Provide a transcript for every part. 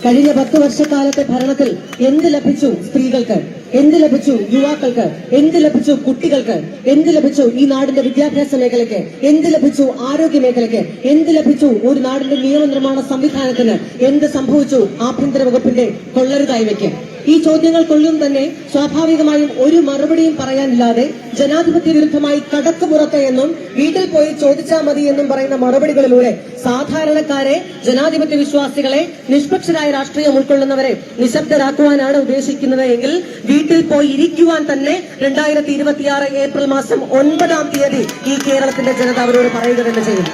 കഴിഞ്ഞ 10 വർഷക്കാലത്തെ ഭരണത്തിൽ എന്ത് ലഭിച്ചു സ്ത്രീകൾക്ക്, എന്ത് ലഭിച്ചു യുവാക്കൾക്ക്, എന്ത് ലഭിച്ചു കുട്ടികൾക്ക്, എന്ത് ലഭിച്ചു ഈ നാടിന്റെ വിദ്യാഭ്യാസ മേഖലയ്ക്ക്, എന്ത് ലഭിച്ചു ആരോഗ്യ മേഖലയ്ക്ക്, എന്ത് ലഭിച്ചു ഒരു നാടിന്റെ നിയമനിർമ്മാണ സംവിധാനത്തിന്, എന്ത് സംഭവിച്ചു ആഭ്യന്തര വകുപ്പിന്റെ കൊള്ളരുതായ്മയ്ക്ക്? ഈ ചോദ്യങ്ങൾക്കൊള്ളും തന്നെ സ്വാഭാവികമായും ഒരു മറുപടിയും പറയാനില്ലാതെ ജനാധിപത്യ വിരുദ്ധമായി കടക്കുപുറത്ത് എന്നും വീട്ടിൽ പോയി ചോദിച്ചാൽ മതി എന്നും പറയുന്ന മറുപടികളിലൂടെ സാധാരണക്കാരെ, ജനാധിപത്യ വിശ്വാസികളെ, നിഷ്പക്ഷരായ രാഷ്ട്രീയം ഉൾക്കൊള്ളുന്നവരെ നിശബ്ദരാക്കുവാനാണ് ഉദ്ദേശിക്കുന്നത് എങ്കിൽ വീട്ടിൽ പോയി ഇരിക്കുവാൻ തന്നെ 2026 ഏപ്രിൽ മാസം 9-ാം തീയതി ഈ കേരളത്തിന്റെ ജനത അവരോട് പറയുക തന്നെ ചെയ്യും.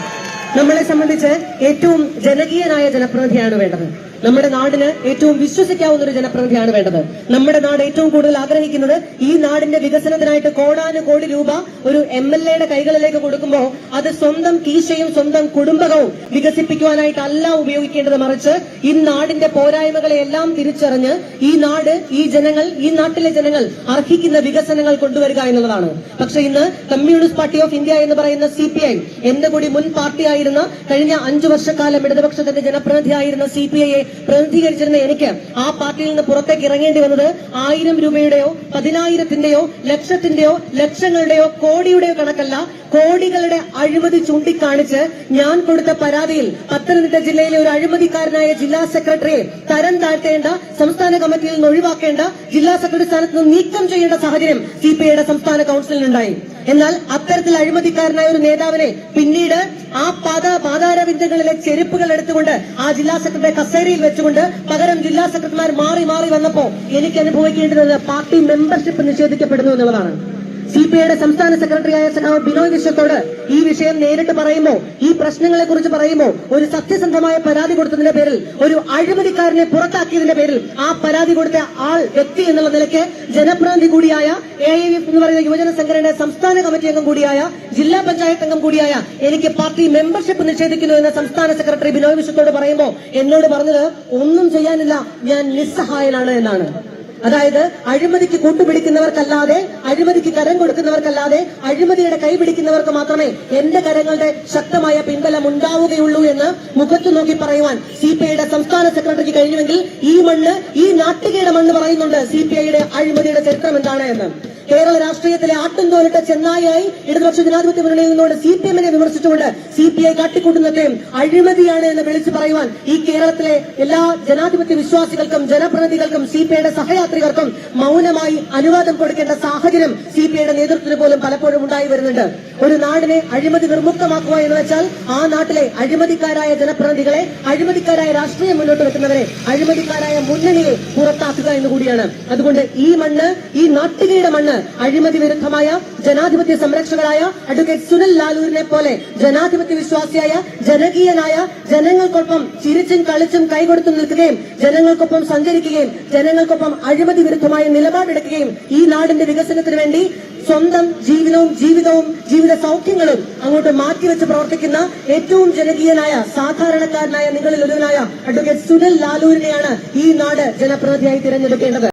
നമ്മളെ സംബന്ധിച്ച് ഏറ്റവും ജനകീയനായ ജനപ്രതിനിധിയാണ് വേണ്ടത്. നമ്മുടെ നാടിന് ഏറ്റവും വിശ്വസിക്കാവുന്ന ഒരു ജനപ്രതിനിധിയാണ് വേണ്ടത്. നമ്മുടെ നാട് ഏറ്റവും കൂടുതൽ ആഗ്രഹിക്കുന്നത് ഈ നാടിന്റെ വികസനത്തിനായിട്ട് കോടാനുകോടി രൂപ ഒരു MLA-യുടെ കൈകളിലേക്ക് കൊടുക്കുമ്പോൾ അത് സ്വന്തം കീശയും സ്വന്തം കുടുംബവും വികസിപ്പിക്കുവാനായിട്ടല്ല ഉപയോഗിക്കേണ്ടത്, മറിച്ച് ഈ നാടിന്റെ പോരായ്മകളെയെല്ലാം തിരിച്ചറിഞ്ഞ് ഈ നാട്, ഈ ജനങ്ങൾ, ഈ നാട്ടിലെ ജനങ്ങൾ അർഹിക്കുന്ന വികസനങ്ങൾ കൊണ്ടുവരിക എന്നുള്ളതാണ്. പക്ഷെ ഇന്ന് കമ്മ്യൂണിസ്റ്റ് പാർട്ടി ഓഫ് ഇന്ത്യ എന്ന് പറയുന്ന CPI, എന്റെ കൂടി മുൻ പാർട്ടിയായിരുന്ന, കഴിഞ്ഞ 5 വർഷക്കാലം ഇടതുപക്ഷത്തിന്റെ ജനപ്രതിനിധിയായിരുന്ന CPI-യെ പ്രതിനിധീകരിച്ചിരുന്ന എനിക്ക് ആ പാർട്ടിയിൽ നിന്ന് പുറത്തേക്ക് ഇറങ്ങേണ്ടി വന്നത് 1000 രൂപയുടെയോ 10,000-ന്റെയോ ലക്ഷത്തിന്റെയോ ലക്ഷങ്ങളുടെയോ കോടിയുടെയോ കണക്കല്ല, കോടികളുടെ അഴിമതി ചൂണ്ടിക്കാണിച്ച് ഞാൻ കൊടുത്ത പരാതിയിൽ പത്തനംതിട്ട ജില്ലയിലെ ഒരു അഴിമതിക്കാരനായ ജില്ലാ സെക്രട്ടറിയെ തരം താഴ്ത്തേണ്ട, സംസ്ഥാന കമ്മിറ്റിയിൽ നിന്ന് ഒഴിവാക്കേണ്ട, ജില്ലാ സെക്രട്ടറി സ്ഥാനത്ത് നിന്ന് നീക്കം ചെയ്യേണ്ട സാഹചര്യം CPI-യുടെ സംസ്ഥാന കൌൺസിലിനുണ്ടായി. എന്നാൽ അത്തരത്തിൽ അഴിമതിക്കാരനായ ഒരു നേതാവിനെ പിന്നീട് ആ പാതാരവിന്ദങ്ങളിലെ ചെരുപ്പുകൾ എടുത്തുകൊണ്ട് ആ ജില്ലാ സെക്രട്ടറി കസേരയിൽ വെച്ചുകൊണ്ട് പകരം ജില്ലാ സെക്രട്ടറിമാർ മാറി മാറി വന്നപ്പോ എനിക്ക് അനുഭവിക്കേണ്ടത് പാർട്ടി മെമ്പർഷിപ്പ് നിഷേധിക്കപ്പെടുന്നു എന്നുള്ളതാണ്. CPI-യുടെ സംസ്ഥാന സെക്രട്ടറിയായ സഖാവ് ബിനോയ് വിശ്വത്തോട് ഈ വിഷയം നേരിട്ട് പറയുമ്പോ, ഈ പ്രശ്നങ്ങളെ കുറിച്ച് പറയുമ്പോ, ഒരു സത്യസന്ധമായ പരാതി കൊടുത്തതിന്റെ പേരിൽ, ഒരു അഴിമതിക്കാരനെ പുറത്താക്കിയതിന്റെ പേരിൽ ആ പരാതി കൊടുത്ത വ്യക്തി എന്നുള്ള നിലയ്ക്ക് ജനപ്രതിനിധി കൂടിയായ AIF എന്ന് പറയുന്ന യുവജന സംഘടനയുടെ സംസ്ഥാന കമ്മിറ്റി അംഗം കൂടിയായ, ജില്ലാ പഞ്ചായത്ത് അംഗം കൂടിയായ എനിക്ക് പാർട്ടി മെമ്പർഷിപ്പ് നിഷേധിക്കുന്നു എന്ന് സംസ്ഥാന സെക്രട്ടറി ബിനോയ് വിശ്വത്തോട് പറയുമ്പോ എന്നോട് പറഞ്ഞത് ഒന്നും ചെയ്യാനില്ല, ഞാൻ നിസ്സഹായനാണ് എന്നാണ്. അതായത് അഴിമതിക്ക് കൂട്ടുപിടിക്കുന്നവർക്കല്ലാതെ, അഴിമതിക്ക് കരം കൊടുക്കുന്നവർക്കല്ലാതെ, അഴിമതിയുടെ കൈ പിടിക്കുന്നവർക്ക് മാത്രമേ എന്റെ കരങ്ങളുടെ ശക്തമായ പിൻബലം ഉണ്ടാവുകയുള്ളൂ എന്ന് മുഖത്തു നോക്കി പറയുവാൻ CPI-യുടെ സംസ്ഥാന സെക്രട്ടറിക്ക് കഴിഞ്ഞുവെങ്കിൽ ഈ മണ്ണ്, ഈ നാട്ടികയുടെ മണ്ണ് പറയുന്നുണ്ട് CPI-യുടെ അഴിമതിയുടെ ചരിത്രം എന്താണ് എന്ന്. കേരള രാഷ്ട്രീയത്തിലെ ആട്ടും തോലിട്ട ചെന്നായി ഇടതുപക്ഷ ജനാധിപത്യ മുന്നണിയിൽ നിന്നുകൊണ്ട് CPM-നെ വിമർശിച്ചുകൊണ്ട് CPI കാട്ടിക്കൂട്ടുന്നത്രയും അഴിമതിയാണ് എന്ന് വിളിച്ചു പറയുവാൻ ഈ കേരളത്തിലെ എല്ലാ ജനാധിപത്യ വിശ്വാസികൾക്കും ജനപ്രതിനിധികൾക്കും CPI-യുടെ സഹയാത്രികർക്കും മൗനമായി അനുവാദം കൊടുക്കേണ്ട സാഹചര്യം CPI-യുടെ നേതൃത്വത്തിന് പോലും പലപ്പോഴും ഉണ്ടായി വരുന്നുണ്ട്. ഒരു നാടിനെ അഴിമതി നിർമുക്തമാക്കുക എന്ന് വെച്ചാൽ ആ നാട്ടിലെ അഴിമതിക്കാരായ ജനപ്രതിനിധികളെ, അഴിമതിക്കാരായ രാഷ്ട്രീയം മുന്നോട്ട് വെക്കുന്നവരെ, അഴിമതിക്കാരായ മുന്നണിയെ പുറത്താക്കുക എന്നുകൂടിയാണ്. അതുകൊണ്ട് ഈ മണ്ണ്, ഈ നാട്ടികയുടെ മണ്ണ് അഴിമതി വിരുദ്ധമായ, ജനാധിപത്യ സംരക്ഷകരായ അഡ്വക്കേറ്റ് സുനിൽ ലാലൂരിനെ പോലെ ജനാധിപത്യ വിശ്വാസിയായ, ജനകീയനായ, ജനങ്ങൾക്കൊപ്പം ചിരിച്ചും കളിച്ചും കൈകൊടുത്തു നിൽക്കുകയും ജനങ്ങൾക്കൊപ്പം സഞ്ചരിക്കുകയും ജനങ്ങൾക്കൊപ്പം അഴിമതി വിരുദ്ധമായ നിലപാടെടുക്കുകയും ഈ നാടിന്റെ വികസനത്തിന് വേണ്ടി സ്വന്തം ജീവിതവും ജീവിത സൗഖ്യങ്ങളും അങ്ങോട്ട് മാറ്റിവെച്ച് പ്രവർത്തിക്കുന്ന ഏറ്റവും ജനകീയനായ, സാധാരണക്കാരനായ, നിങ്ങളിൽ ഒരുവനായ അഡ്വക്കേറ്റ് സുനിൽ ലാലൂരിനെയാണ് ഈ നാട് ജനപ്രതിനിധിയായി തിരഞ്ഞെടുക്കേണ്ടത്.